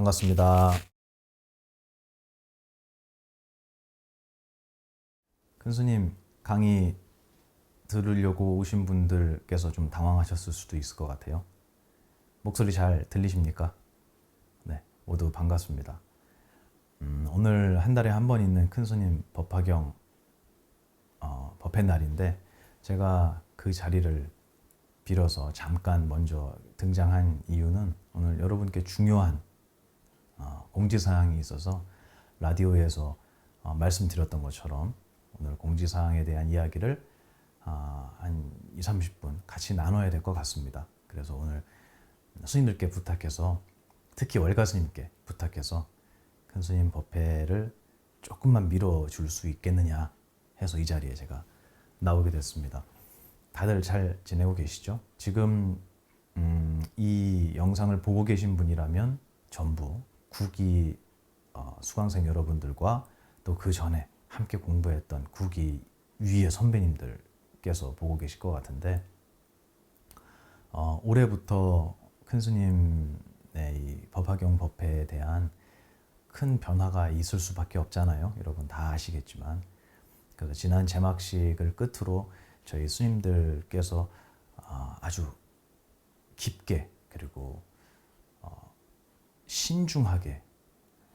반갑습니다. 큰 스님 강의 들으려고 오신 분들께서 좀 당황하셨을 수도 있을 것 같아요. 목소리 잘 들리십니까? 네, 모두 반갑습니다. 오늘 한 달에 한 번 있는 큰 스님 법화경 법회 날인데 제가 그 자리를 빌어서 잠깐 먼저 등장한 이유는 오늘 여러분께 중요한 공지사항이 있어서 라디오에서 말씀드렸던 것처럼 오늘 공지사항에 대한 이야기를 한 2, 30분 같이 나눠야 될 것 같습니다. 그래서 오늘 스님들께 부탁해서 특히 월가 스님께 부탁해서 큰 스님 법회를 조금만 밀어줄 수 있겠느냐 해서 이 자리에 제가 나오게 됐습니다. 다들 잘 지내고 계시죠? 지금 이 영상을 보고 계신 분이라면 전부 구기 수강생 여러분들과 또 그 전에 함께 공부했던 구기 위의 선배님들께서 보고 계실 것 같은데 올해부터 큰 스님의 이 법화경 법회에 대한 큰 변화가 있을 수밖에 없잖아요. 여러분 다 아시겠지만 그래서 지난 제막식을 끝으로 저희 스님들께서 아주 깊게 그리고 신중하게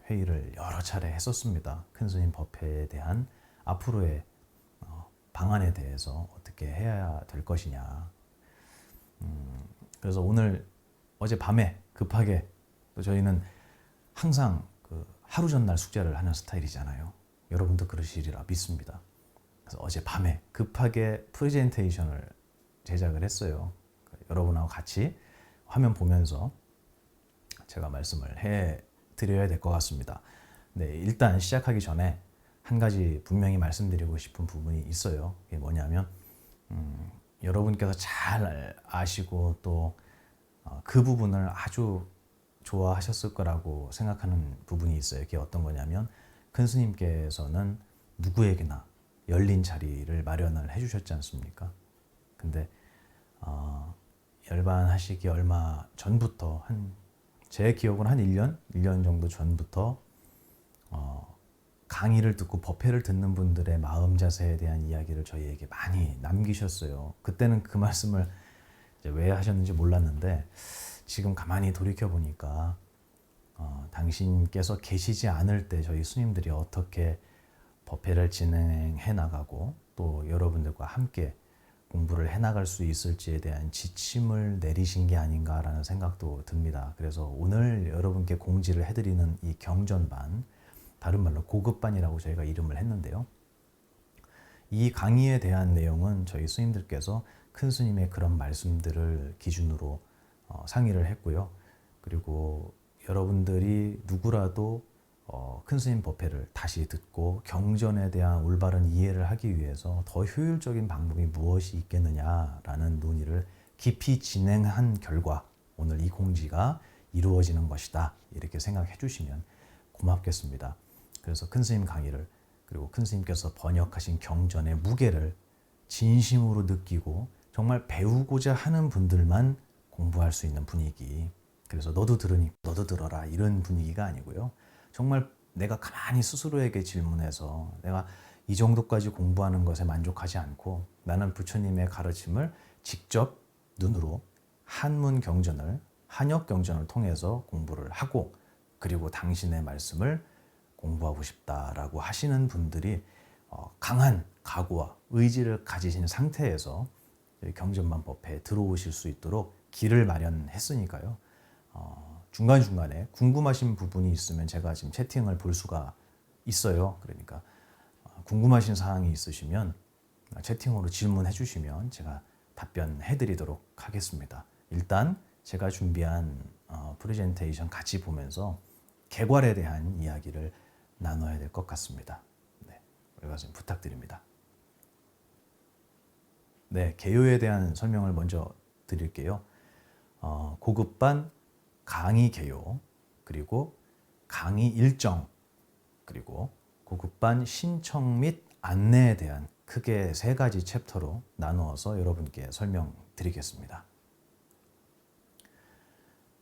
회의를 여러 차례 했었습니다. 큰 스님 법회에 대한 앞으로의 방안에 대해서 어떻게 해야 될 것이냐. 그래서 오늘 어젯밤에 급하게 또 저희는 항상 그 하루 전날 숙제를 하는 스타일이잖아요. 여러분도 그러시리라 믿습니다. 그래서 어젯밤에 급하게 프레젠테이션을 제작을 했어요. 여러분하고 같이 화면 보면서 제가 말씀을 해 드려야 될 것 같습니다. 네, 일단 시작하기 전에 한 가지 분명히 말씀드리고 싶은 부분이 있어요. 이게 뭐냐면 여러분께서 잘 아시고 또 그 부분을 아주 좋아하셨을 거라고 생각하는 부분이 있어요. 그게 어떤 거냐면 큰 스님께서는 누구에게나 열린 자리를 마련을 해주셨지 않습니까? 근데 열반하시기 얼마 전부터 제 기억으로 한 1년 정도 전부터 강의를 듣고 법회를 듣는 분들의 마음 자세에 대한 이야기를 저희에게 많이 남기셨어요. 그때는 그 말씀을 이제 왜 하셨는지 몰랐는데 지금 가만히 돌이켜 보니까 당신께서 계시지 않을 때 저희 스님들이 어떻게 법회를 진행해 나가고 또 여러분들과 함께 공부를 해나갈 수 있을지에 대한 지침을 내리신 게 아닌가라는 생각도 듭니다. 그래서 오늘 여러분께 공지를 해드리는 이 경전반, 다른 말로 고급반이라고 저희가 이름을 했는데요. 이 강의에 대한 내용은 저희 스님들께서 큰 스님의 그런 말씀들을 기준으로 상의를 했고요. 그리고 여러분들이 누구라도 큰 스님 법회를 다시 듣고 경전에 대한 올바른 이해를 하기 위해서 더 효율적인 방법이 무엇이 있겠느냐라는 논의를 깊이 진행한 결과 오늘 이 공지가 이루어지는 것이다. 이렇게 생각해 주시면 고맙겠습니다. 그래서 큰 스님 강의를 그리고 큰 스님께서 번역하신 경전의 무게를 진심으로 느끼고 정말 배우고자 하는 분들만 공부할 수 있는 분위기. 그래서 너도 들으니 너도 들어라 이런 분위기가 아니고요. 정말 내가 가만히 스스로에게 질문해서 내가 이 정도까지 공부하는 것에 만족하지 않고 나는 부처님의 가르침을 직접 눈으로 한문 경전을 한역 경전을 통해서 공부를 하고 그리고 당신의 말씀을 공부하고 싶다라고 하시는 분들이 강한 각오와 의지를 가지신 상태에서 경전반 법회에 들어오실 수 있도록 길을 마련했으니까요. 중간중간에 궁금하신 부분이 있으면 제가 지금 채팅을 볼 수가 있어요. 그러니까 궁금하신 사항이 있으시면 채팅으로 질문해 주시면 제가 답변해 드리도록 하겠습니다. 일단 제가 준비한 프레젠테이션 같이 보면서 개괄에 대한 이야기를 나눠야 될 것 같습니다. 네, 여기까지 부탁드립니다. 네, 개요에 대한 설명을 먼저 드릴게요. 고급반 강의 개요, 그리고 강의 일정, 그리고 고급반 신청 및 안내에 대한 크게 세 가지 챕터로 나누어서 여러분께 설명드리겠습니다.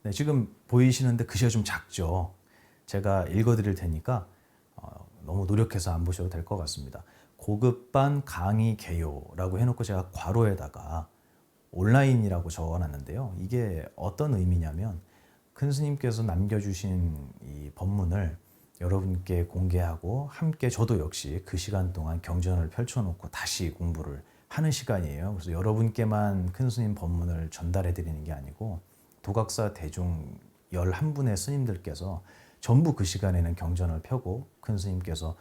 네, 지금 보이시는데 글씨가 좀 작죠? 제가 읽어드릴 테니까 너무 노력해서 안 보셔도 될 것 같습니다. 고급반 강의 개요라고 해놓고 제가 괄호에다가 온라인이라고 적어놨는데요. 이게 어떤 의미냐면 큰 스님께서 남겨주신 이 법문을 여러분께 공개하고 함께 저도 역시 그 시간 동안 경전을 펼쳐놓고 다시 공부를 하는 시간이에요. 그래서 여러분께만 큰 스님 법문을 전달해 드리는 게 아니고 도각사 대중 11분의 스님들께서 전부 그 시간에는 경전을 펴고 큰 스님께서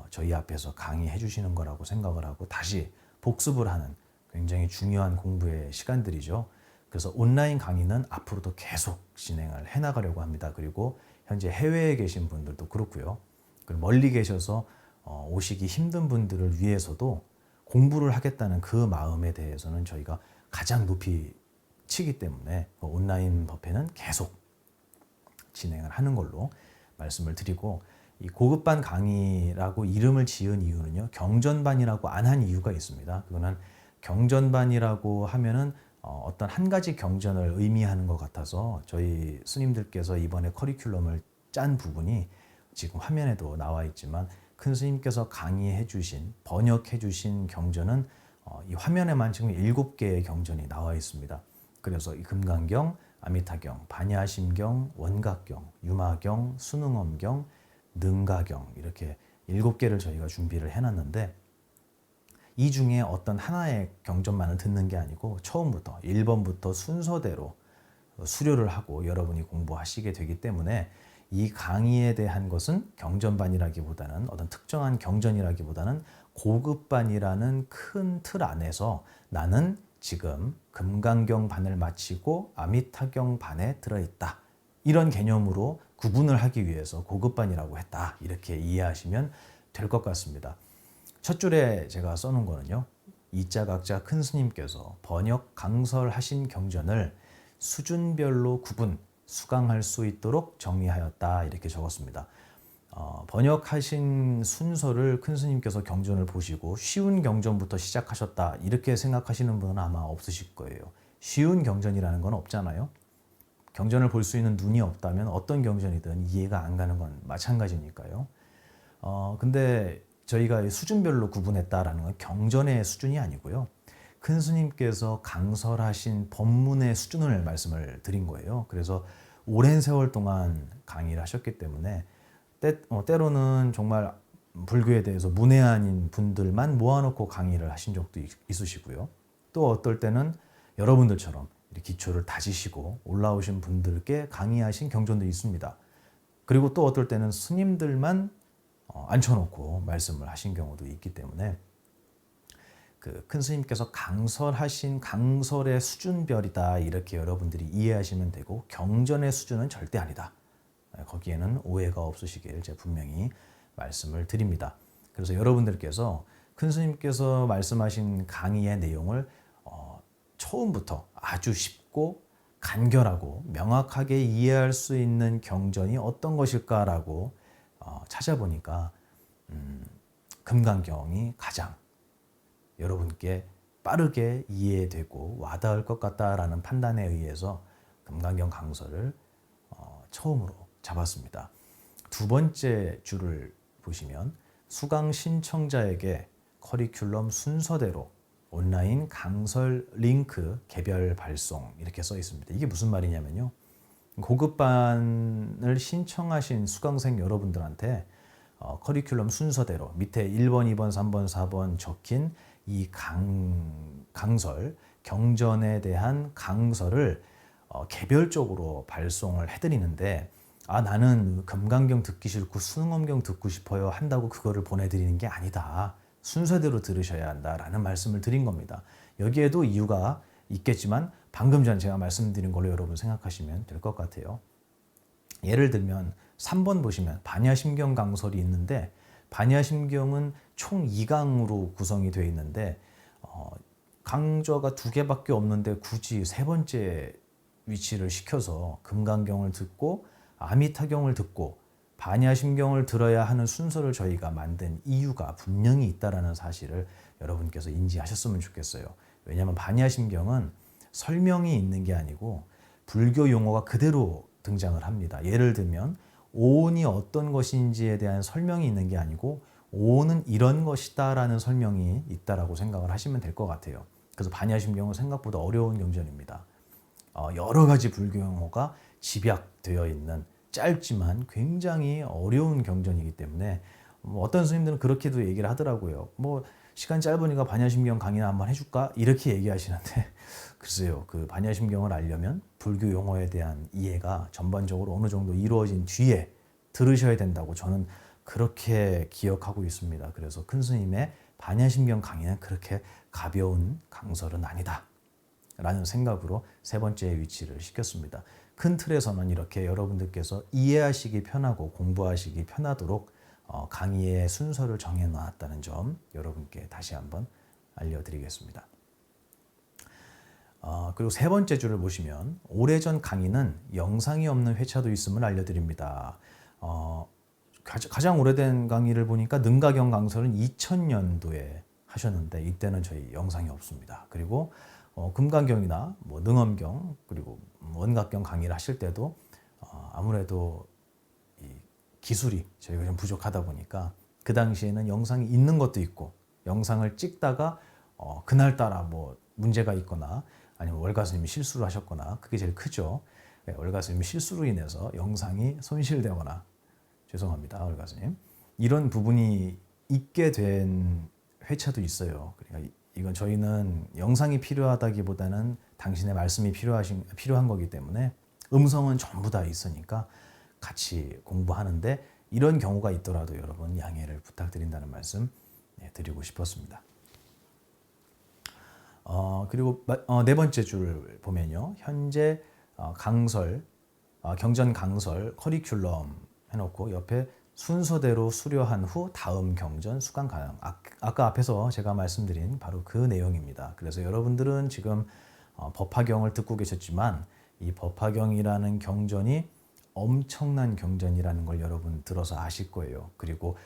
저희 앞에서 강의해 주시는 거라고 생각을 하고 다시 복습을 하는 굉장히 중요한 공부의 시간들이죠. 그래서 온라인 강의는 앞으로도 계속 진행을 해나가려고 합니다. 그리고 현재 해외에 계신 분들도 그렇고요. 그리고 멀리 계셔서 오시기 힘든 분들을 위해서도 공부를 하겠다는 그 마음에 대해서는 저희가 가장 높이 치기 때문에 온라인 법회는 계속 진행을 하는 걸로 말씀을 드리고, 이 고급반 강의라고 이름을 지은 이유는요, 경전반이라고 안 한 이유가 있습니다. 그거는 경전반이라고 하면은 어떤 한 가지 경전을 의미하는 것 같아서 저희 스님들께서 이번에 커리큘럼을 짠 부분이 지금 화면에도 나와 있지만 큰 스님께서 강의해 주신, 번역해 주신 경전은 이 화면에만 지금 7개의 경전이 나와 있습니다. 그래서 이 금강경, 아미타경, 반야심경, 원각경, 유마경, 순응엄경, 능가경 이렇게 7개를 저희가 준비를 해놨는데, 이 중에 어떤 하나의 경전만을 듣는 게 아니고 처음부터 1번부터 순서대로 수료를 하고 여러분이 공부하시게 되기 때문에 이 강의에 대한 것은 경전반이라기보다는 어떤 특정한 경전이라기보다는 고급반이라는 큰 틀 안에서 나는 지금 금강경 반을 마치고 아미타경 반에 들어있다, 이런 개념으로 구분을 하기 위해서 고급반이라고 했다, 이렇게 이해하시면 될 것 같습니다. 첫 줄에 제가 써놓은 거는요, 이자각자 큰 스님께서 번역 강설하신 경전을 수준별로 구분, 수강할 수 있도록 정리하였다, 이렇게 적었습니다. 번역하신 순서를 큰 스님께서 경전을 보시고 쉬운 경전부터 시작하셨다, 이렇게 생각하시는 분은 아마 없으실 거예요. 쉬운 경전이라는 건 없잖아요. 경전을 볼 수 있는 눈이 없다면 어떤 경전이든 이해가 안 가는 건 마찬가지니까요. 근데 저희가 수준별로 구분했다라는 건 경전의 수준이 아니고요, 큰 스님께서 강설하신 법문의 수준을 말씀을 드린 거예요. 그래서 오랜 세월 동안 강의를 하셨기 때문에 때로는 정말 불교에 대해서 문외한인 분들만 모아놓고 강의를 하신 적도 있으시고요. 또 어떨 때는 여러분들처럼 기초를 다지시고 올라오신 분들께 강의하신 경전도 있습니다. 그리고 또 어떨 때는 스님들만 앉혀놓고 말씀을 하신 경우도 있기 때문에 그 큰 스님께서 강설하신 강설의 수준별이다, 이렇게 여러분들이 이해하시면 되고 경전의 수준은 절대 아니다, 거기에는 오해가 없으시길 제가 분명히 말씀을 드립니다. 그래서 여러분들께서 큰 스님께서 말씀하신 강의의 내용을 처음부터 아주 쉽고 간결하고 명확하게 이해할 수 있는 경전이 어떤 것일까라고 찾아보니까 금강경이 가장 여러분께 빠르게 이해되고 와닿을 것 같다라는 판단에 의해서 금강경 강설을 처음으로 잡았습니다. 두 번째 줄을 보시면 수강 신청자에게 커리큘럼 순서대로 온라인 강설 링크 개별 발송, 이렇게 써 있습니다. 이게 무슨 말이냐면요, 고급반을 신청하신 수강생 여러분들한테 커리큘럼 순서대로 밑에 1번, 2번, 3번, 4번 적힌 이 강설, 경전에 대한 강설을 개별적으로 발송을 해드리는데, 나는 금강경 듣기 싫고 순응엄경 듣고 싶어요 한다고 그거를 보내드리는 게 아니다, 순서대로 들으셔야 한다라는 말씀을 드린 겁니다. 여기에도 이유가 있겠지만 방금 전 제가 말씀드린 걸로 여러분 생각하시면 될 것 같아요. 예를 들면 3번 보시면 반야심경 강설이 있는데, 반야심경은 총 2강으로 구성이 되어 있는데 강좌가 2개밖에 없는데 굳이 세 번째 위치를 시켜서 금강경을 듣고 아미타경을 듣고 반야심경을 들어야 하는 순서를 저희가 만든 이유가 분명히 있다는 사실을 여러분께서 인지하셨으면 좋겠어요. 왜냐하면 반야심경은 설명이 있는 게 아니고 불교 용어가 그대로 등장을 합니다. 예를 들면 오온이 어떤 것인지에 대한 설명이 있는 게 아니고 오온은 이런 것이다라는 설명이 있다라고 생각을 하시면 될 것 같아요. 그래서 반야심경은 생각보다 어려운 경전입니다. 여러 가지 불교 용어가 집약되어 있는 짧지만 굉장히 어려운 경전이기 때문에 어떤 스님들은 그렇게도 얘기를 하더라고요. 뭐 시간 짧으니까 반야심경 강의나 한번 해줄까? 이렇게 얘기하시는데 글쎄요. 그 반야심경을 알려면 불교 용어에 대한 이해가 전반적으로 어느 정도 이루어진 뒤에 들으셔야 된다고 저는 그렇게 기억하고 있습니다. 그래서 큰 스님의 반야심경 강의는 그렇게 가벼운 강설은 아니다 라는 생각으로 세 번째 위치를 시켰습니다. 큰 틀에서는 이렇게 여러분들께서 이해하시기 편하고 공부하시기 편하도록 강의의 순서를 정해놨다는 점 여러분께 다시 한번 알려드리겠습니다. 그리고 세 번째 줄을 보시면 오래전 강의는 영상이 없는 회차도 있음을 알려드립니다. 가장 오래된 강의를 보니까 능가경 강설은 2000년도에 하셨는데 이때는 저희 영상이 없습니다. 그리고 금강경이나 뭐 능엄경 그리고 원각경 강의를 하실 때도 아무래도 이 기술이 저희가 좀 부족하다 보니까 그 당시에는 영상이 있는 것도 있고 영상을 찍다가 그날따라 뭐 문제가 있거나 아니면 월가스님이 실수를 하셨거나 그게 제일 크죠. 월가스님이 실수로 인해서 영상이 손실되거나 죄송합니다, 월가스님. 이런 부분이 있게 된 회차도 있어요. 그러니까 이건 저희는 영상이 필요하다기보다는 당신의 말씀이 필요한 거기 때문에 음성은 전부 다 있으니까 같이 공부하는데 이런 경우가 있더라도 여러분 양해를 부탁드린다는 말씀 드리고 싶었습니다. 그리고 네 번째 줄 보면요. 현재 강설, 경전 강설 커리큘럼 해놓고 옆에 순서대로 수료한 후 다음 경전 수강 가능. 아까 앞에서 제가 말씀드린 바로 그 내용입니다. 그래서 여러분들은 지금 법화경을 듣고 계셨지만 이 법화경이라는 경전이 엄청난 경전이라는 걸 여러분 들어서 아실 거예요. 그리고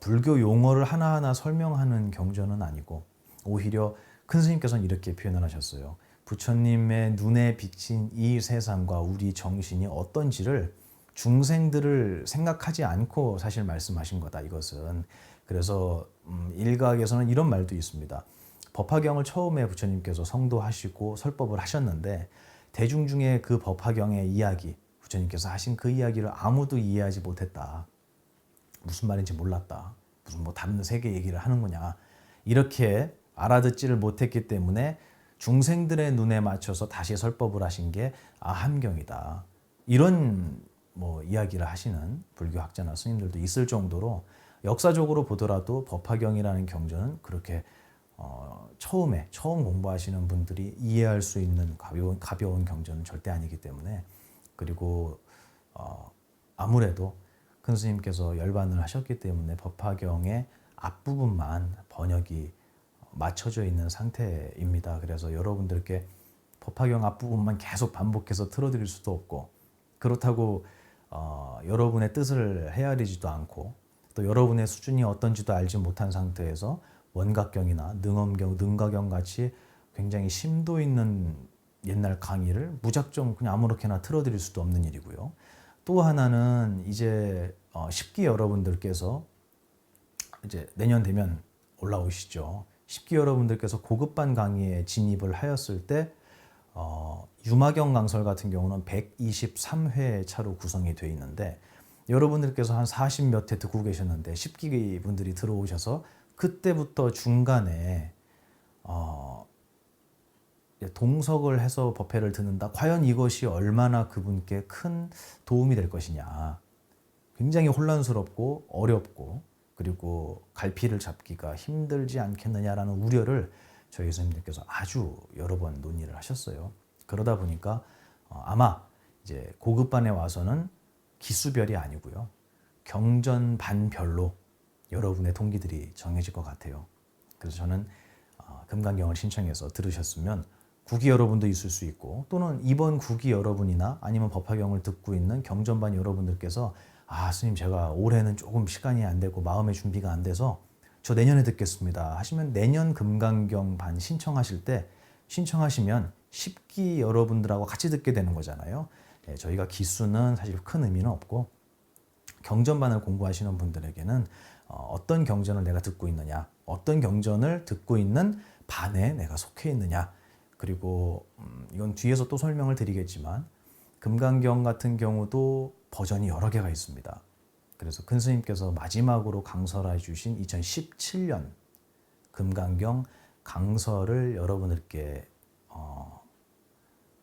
불교 용어를 하나하나 설명하는 경전은 아니고 오히려 큰 스님께서는 이렇게 표현을 하셨어요. 부처님의 눈에 비친 이 세상과 우리 정신이 어떤지를 중생들을 생각하지 않고 사실 말씀하신 거다 이것은. 그래서 일각에서는 이런 말도 있습니다. 법화경을 처음에 부처님께서 성도하시고 설법을 하셨는데 대중 중에 그 법화경의 이야기 부처님께서 하신 그 이야기를 아무도 이해하지 못했다. 무슨 말인지 몰랐다. 무슨 뭐 다른 세계 얘기를 하는 거냐. 이렇게 알아듣지를 못했기 때문에 중생들의 눈에 맞춰서 다시 설법을 하신 게 함경이다. 이런 뭐 이야기를 하시는 불교 학자나 스님들도 있을 정도로 역사적으로 보더라도 법화경이라는 경전은 그렇게 처음 공부하시는 분들이 이해할 수 있는 가벼운 경전은 절대 아니기 때문에 그리고 아무래도 큰 스님께서 열반을 하셨기 때문에 법화경의 앞부분만 번역이 맞춰져 있는 상태입니다. 그래서 여러분들께 법화경 앞부분만 계속 반복해서 틀어드릴 수도 없고 그렇다고 여러분의 뜻을 헤아리지도 않고 또 여러분의 수준이 어떤지도 알지 못한 상태에서 원각경이나 능엄경, 능가경 같이 굉장히 심도 있는 옛날 강의를 무작정 그냥 아무렇게나 틀어드릴 수도 없는 일이고요. 또 하나는 이제 10기 여러분들께서 이제 내년 되면 올라오시죠. 10기 여러분들께서 고급반 강의에 진입을 하였을 때 유마경 강설 같은 경우는 123회 차로 구성이 되어 있는데 여러분들께서 한 40 몇 회 듣고 계셨는데 10기 분들이 들어오셔서 그때부터 중간에 동석을 해서 법회를 듣는다. 과연 이것이 얼마나 그분께 큰 도움이 될 것이냐. 굉장히 혼란스럽고 어렵고 그리고 갈피를 잡기가 힘들지 않겠느냐라는 우려를 저희 선생님들께서 아주 여러 번 논의를 하셨어요. 그러다 보니까 아마 이제 고급반에 와서는 기수별이 아니고요. 경전반별로 여러분의 동기들이 정해질 것 같아요. 그래서 저는 금강경을 신청해서 들으셨으면 9기 여러분도 있을 수 있고 또는 이번 9기 여러분이나 아니면 법화경을 듣고 있는 경전반 여러분들께서 스님 제가 올해는 조금 시간이 안 되고 마음의 준비가 안 돼서 저 내년에 듣겠습니다 하시면 내년 금강경 반 신청하실 때 신청하시면 10기 여러분들하고 같이 듣게 되는 거잖아요. 저희가 기수는 사실 큰 의미는 없고 경전반을 공부하시는 분들에게는 어떤 경전을 내가 듣고 있느냐, 어떤 경전을 듣고 있는 반에 내가 속해 있느냐, 그리고 이건 뒤에서 또 설명을 드리겠지만 금강경 같은 경우도 버전이 여러 개가 있습니다. 그래서 큰 스님께서 마지막으로 강설해 주신 2017년 금강경 강설을 여러분들께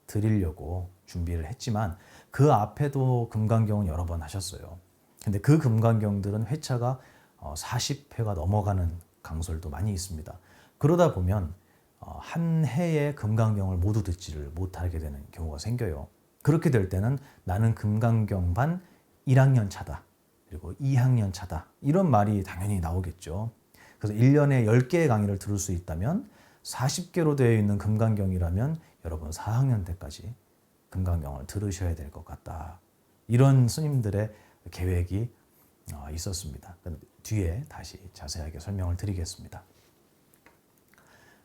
드리려고 준비를 했지만 그 앞에도 금강경은 여러 번 하셨어요. 근데 그 금강경들은 회차가 40회가 넘어가는 강설도 많이 있습니다. 그러다 보면 한 해에 금강경을 모두 듣지를 못하게 되는 경우가 생겨요. 그렇게 될 때는 나는 금강경반 1학년 차다. 그리고 2학년 차다. 이런 말이 당연히 나오겠죠. 그래서 1년에 10개의 강의를 들을 수 있다면 40개로 되어 있는 금강경이라면 여러분 4학년 때까지 금강경을 들으셔야 될 것 같다. 이런 스님들의 계획이 있었습니다. 뒤에 다시 자세하게 설명을 드리겠습니다.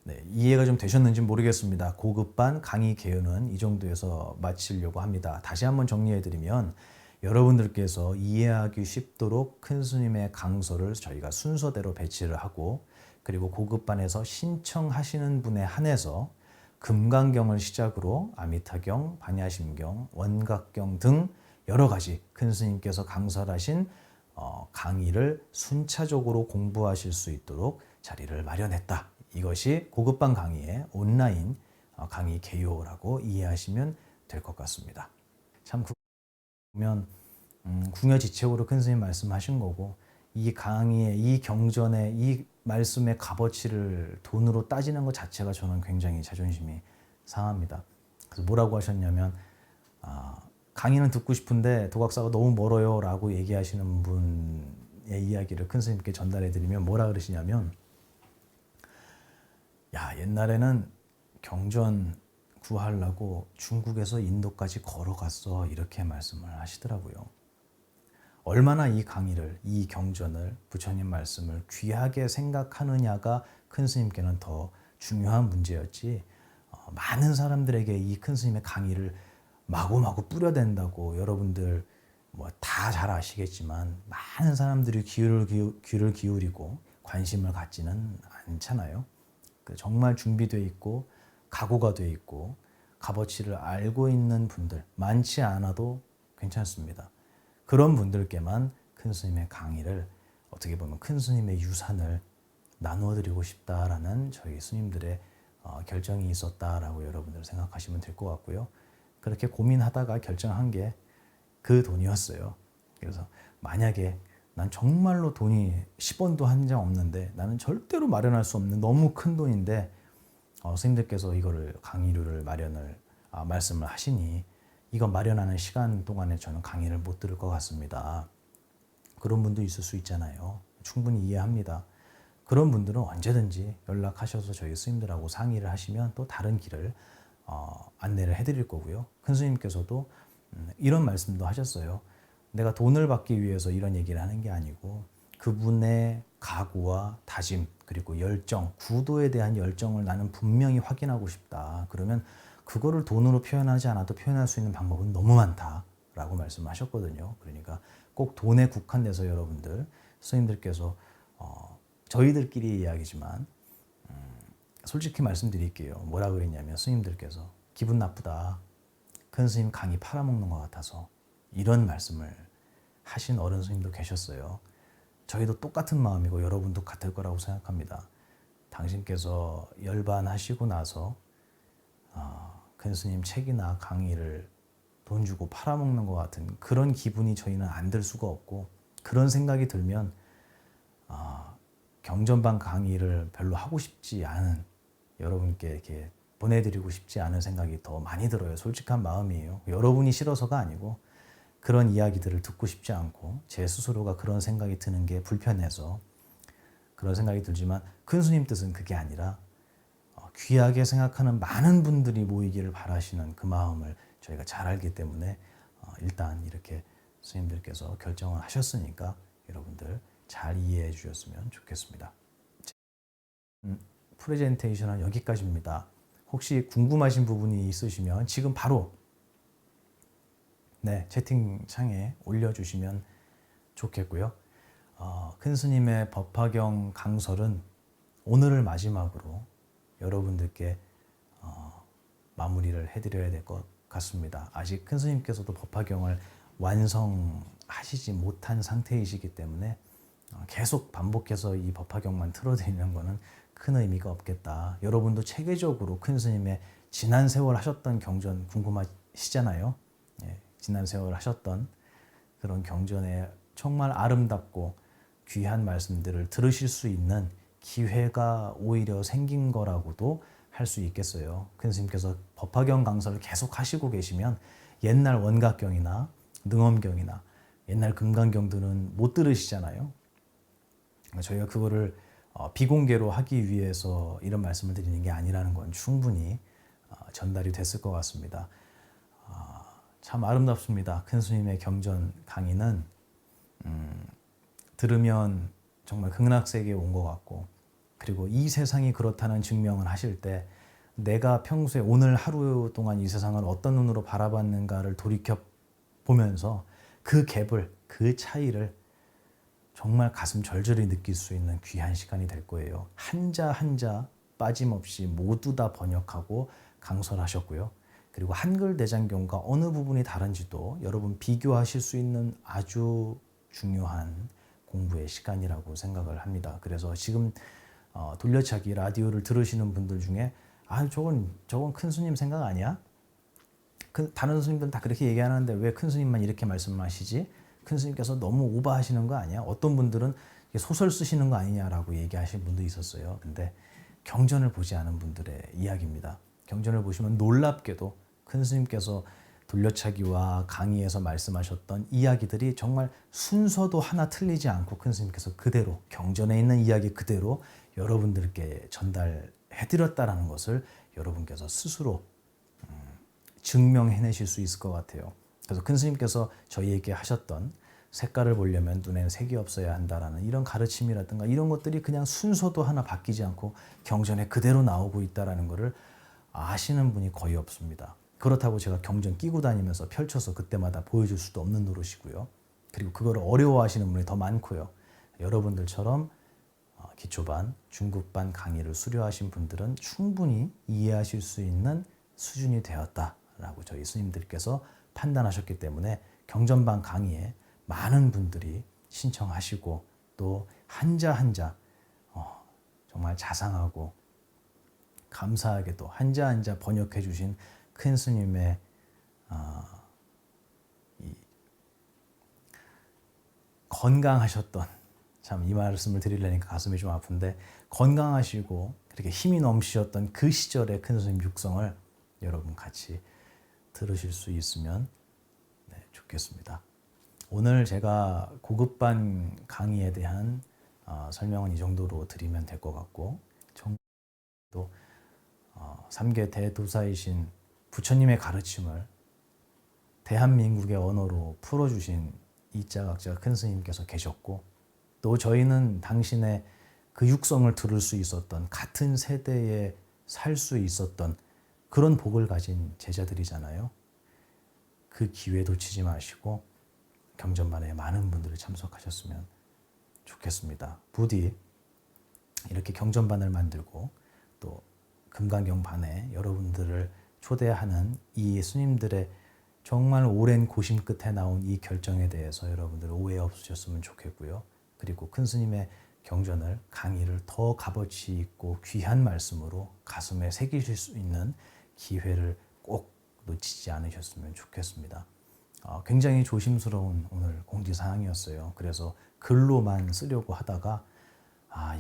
네, 이해가 좀 되셨는지 모르겠습니다. 고급반 강의 개요는 이 정도에서 마치려고 합니다. 다시 한번 정리해드리면 여러분들께서 이해하기 쉽도록 큰 스님의 강설을 저희가 순서대로 배치를 하고 그리고 고급반에서 신청하시는 분에 한해서 금강경을 시작으로 아미타경, 반야심경, 원각경 등 여러 가지 큰 스님께서 강설하신 강의를 순차적으로 공부하실 수 있도록 자리를 마련했다. 이것이 고급반 강의의 온라인 강의 개요라고 이해하시면 될 것 같습니다. 참 보면 궁여지책으로 큰 스님 말씀하신 거고 이 강의의 이 경전의 이 말씀의 값어치를 돈으로 따지는 것 자체가 저는 굉장히 자존심이 상합니다. 그래서 뭐라고 하셨냐면 강의는 듣고 싶은데 도각사가 너무 멀어요 라고 얘기하시는 분의 이야기를 큰 스님께 전달해 드리면 뭐라 그러시냐면 야 옛날에는 경전 구하려고 중국에서 인도까지 걸어갔어 이렇게 말씀을 하시더라고요. 얼마나 이 강의를 이 경전을 부처님 말씀을 귀하게 생각하느냐가 큰 스님께는 더 중요한 문제였지 많은 사람들에게 이 큰 스님의 강의를 마구마구 뿌려댄다고 여러분들 뭐 다 잘 아시겠지만 많은 사람들이 귀를 기울이고 관심을 갖지는 않잖아요. 정말 준비되어 있고 각오가 되어 있고 값어치를 알고 있는 분들 많지 않아도 괜찮습니다. 그런 분들께만 큰 스님의 강의를 어떻게 보면 큰 스님의 유산을 나누어 드리고 싶다라는 저희 스님들의 결정이 있었다라고 여러분들 생각하시면 될 것 같고요. 그렇게 고민하다가 결정한 게 그 돈이었어요. 그래서 만약에 난 정말로 돈이 10원도 한 장 없는데 나는 절대로 마련할 수 없는 너무 큰 돈인데 스님들께서 이거를 강의료를 말씀을 하시니 이거 마련하는 시간 동안에 저는 강의를 못 들을 것 같습니다. 그런 분도 있을 수 있잖아요. 충분히 이해합니다. 그런 분들은 언제든지 연락하셔서 저희 스님들하고 상의를 하시면 또 다른 길을 안내를 해드릴 거고요. 큰 스님께서도 이런 말씀도 하셨어요. 내가 돈을 받기 위해서 이런 얘기를 하는 게 아니고 그분의 각오와 다짐 그리고 열정, 구도에 대한 열정을 나는 분명히 확인하고 싶다. 그러면 그거를 돈으로 표현하지 않아도 표현할 수 있는 방법은 너무 많다라고 말씀하셨거든요. 그러니까 꼭 돈에 국한돼서 여러분들 스님들께서 저희들끼리 이야기지만 솔직히 말씀드릴게요. 뭐라 그랬냐면 스님들께서 기분 나쁘다. 큰 스님 강의 팔아먹는 것 같아서 이런 말씀을 하신 어른 스님도 계셨어요. 저희도 똑같은 마음이고 여러분도 같을 거라고 생각합니다. 당신께서 열반하시고 나서 큰 스님 책이나 강의를 돈 주고 팔아먹는 것 같은 그런 기분이 저희는 안 들 수가 없고 그런 생각이 들면 경전반 강의를 별로 하고 싶지 않은 여러분께 이렇게 보내드리고 싶지 않은 생각이 더 많이 들어요. 솔직한 마음이에요. 여러분이 싫어서가 아니고 그런 이야기들을 듣고 싶지 않고 제 스스로가 그런 생각이 드는 게 불편해서 그런 생각이 들지만 큰 스님 뜻은 그게 아니라 귀하게 생각하는 많은 분들이 모이기를 바라시는 그 마음을 저희가 잘 알기 때문에 일단 이렇게 스님들께서 결정을 하셨으니까 여러분들 잘 이해해 주셨으면 좋겠습니다. 프레젠테이션은 여기까지입니다. 혹시 궁금하신 부분이 있으시면 지금 바로 채팅창에 올려주시면 좋겠고요. 큰 스님의 법화경 강설은 오늘을 마지막으로 여러분들께 마무리를 해드려야 될 것 같습니다. 아직 큰 스님께서도 법화경을 완성하시지 못한 상태이시기 때문에 계속 반복해서 이 법화경만 틀어드리는 것은 큰 의미가 없겠다. 여러분도 체계적으로 큰 스님의 지난 세월 하셨던 경전 궁금하시잖아요. 예, 지난 세월 하셨던 그런 경전에 정말 아름답고 귀한 말씀들을 들으실 수 있는 기회가 오히려 생긴 거라고도 할 수 있겠어요. 큰 스님께서 법화경 강설을 계속 하시고 계시면 옛날 원각경이나 능엄경이나 옛날 금강경들은 못 들으시잖아요. 저희가 그거를 비공개로 하기 위해서 이런 말씀을 드리는 게 아니라는 건 충분히 전달이 됐을 것 같습니다. 참 아름답습니다. 큰 스님의 경전 강의는 들으면 정말 극락세계에 온 것 같고, 그리고 이 세상이 그렇다는 증명을 하실 때 내가 평소에 오늘 하루 동안 이 세상을 어떤 눈으로 바라봤는가를 돌이켜 보면서 그 갭을, 그 차이를 정말 가슴 절절히 느낄 수 있는 귀한 시간이 될 거예요. 한자 한자 빠짐없이 모두 다 번역하고 강설하셨고요. 그리고 한글 대장경과 어느 부분이 다른지도 여러분 비교하실 수 있는 아주 중요한 공부의 시간이라고 생각을 합니다. 그래서 지금 돌려차기 라디오를 들으시는 분들 중에 저건 큰 스님 생각 아니야? 다른 스님들은 다 그렇게 얘기하는데 왜 큰 스님만 이렇게 말씀하시지? 큰 스님께서 너무 오버하시는 거 아니야? 어떤 분들은 소설 쓰시는 거 아니냐라고 얘기하시는 분도 있었어요. 근데 경전을 보지 않은 분들의 이야기입니다. 경전을 보시면 놀랍게도 큰 스님께서 돌려차기와 강의에서 말씀하셨던 이야기들이 정말 순서도 하나 틀리지 않고 큰 스님께서 그대로 경전에 있는 이야기 그대로 여러분들께 전달해드렸다라는 것을 여러분께서 스스로 증명해내실 수 있을 것 같아요. 그래서 큰 스님께서 저희에게 하셨던 색깔을 보려면 눈에는 색이 없어야 한다라는 이런 가르침이라든가 이런 것들이 그냥 순서도 하나 바뀌지 않고 경전에 그대로 나오고 있다라는 것을 아시는 분이 거의 없습니다. 그렇다고 제가 경전 끼고 다니면서 펼쳐서 그때마다 보여줄 수도 없는 노릇이고요. 그리고 그걸 어려워하시는 분이 더 많고요. 여러분들처럼 기초반, 중급반 강의를 수료하신 분들은 충분히 이해하실 수 있는 수준이 되었다라고 저희 스님들께서 판단하셨기 때문에 경전반 강의에 많은 분들이 신청하시고 또 한자 한자 정말 자상하고 감사하게도 한자 한자 번역해 주신 큰 스님의 건강하셨던, 참 이 말씀을 드리려니까 가슴이 좀 아픈데, 건강하시고 그렇게 힘이 넘치셨던 그 시절의 큰 스님 육성을 여러분 같이 들으실 수 있으면 좋겠습니다. 오늘 제가 고급반 강의에 대한 설명은 이 정도로 드리면 될 것 같고, 또 3계 대도사이신 부처님의 가르침을 대한민국의 언어로 풀어주신 이자각자 큰 스님께서 계셨고, 또 저희는 당신의 그 육성을 들을 수 있었던, 같은 세대에 살 수 있었던 그런 복을 가진 제자들이잖아요. 그 기회 놓치지 마시고 경전반에 많은 분들이 참석하셨으면 좋겠습니다. 부디 이렇게 경전반을 만들고 또 금강경반에 여러분들을 초대하는 이 스님들의 정말 오랜 고심 끝에 나온 이 결정에 대해서 여러분들 오해 없으셨으면 좋겠고요. 그리고 큰 스님의 경전을, 강의를 더 값어치 있고 귀한 말씀으로 가슴에 새기실 수 있는 기회를 꼭 놓치지 않으셨으면 좋겠습니다. 굉장히 조심스러운 오늘 공지사항이었어요. 그래서 글로만 쓰려고 하다가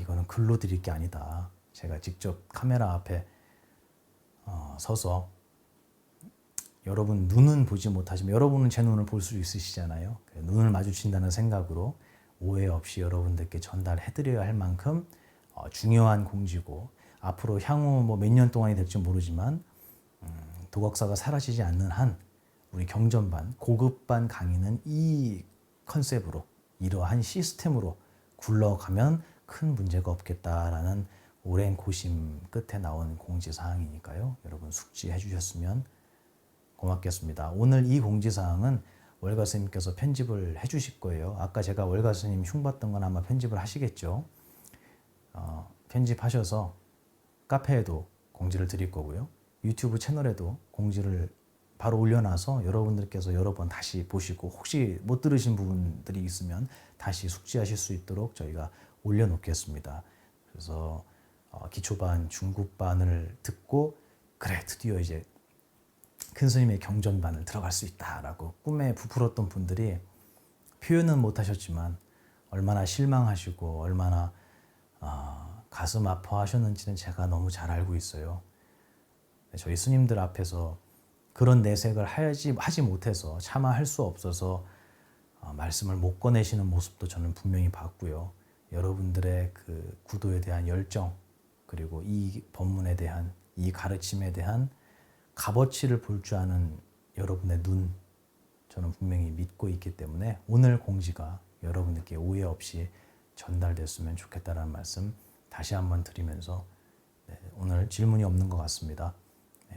이거는 글로 드릴 게 아니다. 제가 직접 카메라 앞에 서서 여러분 눈은 보지 못하지만 여러분은 제 눈을 볼 수 있으시잖아요. 눈을 마주친다는 생각으로 오해 없이 여러분들께 전달해드려야 할 만큼 중요한 공지고, 앞으로 향후 몇 년 동안이 될지 모르지만 도각사가 사라지지 않는 한 우리 경전반, 고급반 강의는 이 컨셉으로, 이러한 시스템으로 굴러가면 큰 문제가 없겠다라는 오랜 고심 끝에 나온 공지사항이니까요. 여러분 숙지해 주셨으면 고맙겠습니다. 오늘 이 공지사항은 월가 스님께서 편집을 해주실 거예요. 아까 제가 월가 스님 흉봤던 건 아마 편집을 하시겠죠. 편집하셔서 카페에도 공지를 드릴 거고요. 유튜브 채널에도 공지를 바로 올려놔서 여러분들께서 여러 번 다시 보시고 혹시 못 들으신 부분들이 있으면 다시 숙지하실 수 있도록 저희가 올려놓겠습니다. 그래서 기초반, 중급반을 듣고 그래 드디어 이제 큰 스님의 경전반을 들어갈 수 있다라고 꿈에 부풀었던 분들이 표현은 못하셨지만 얼마나 실망하시고 얼마나 가슴 아파하셨는지는 제가 너무 잘 알고 있어요. 저희 스님들 앞에서 그런 내색을 하지 못해서 차마 할 수 없어서 말씀을 못 꺼내시는 모습도 저는 분명히 봤고요. 여러분들의 그 구도에 대한 열정 그리고 이 법문에 대한 이 가르침에 대한 값어치를 볼 줄 아는 여러분의 눈 저는 분명히 믿고 있기 때문에 오늘 공지가 여러분들께 오해 없이 전달됐으면 좋겠다는 말씀 다시 한번 드리면서 오늘 질문이 없는 것 같습니다.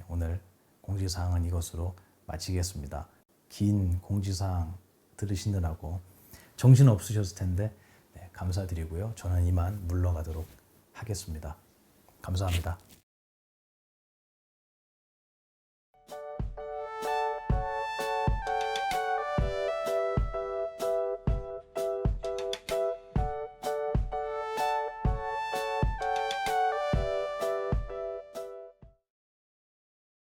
오늘 공지사항은 이것으로 마치겠습니다. 긴 공지사항 들으시느라고 정신 없으셨을 텐데 감사드리고요. 저는 이만 물러가도록 하겠습니다. 감사합니다.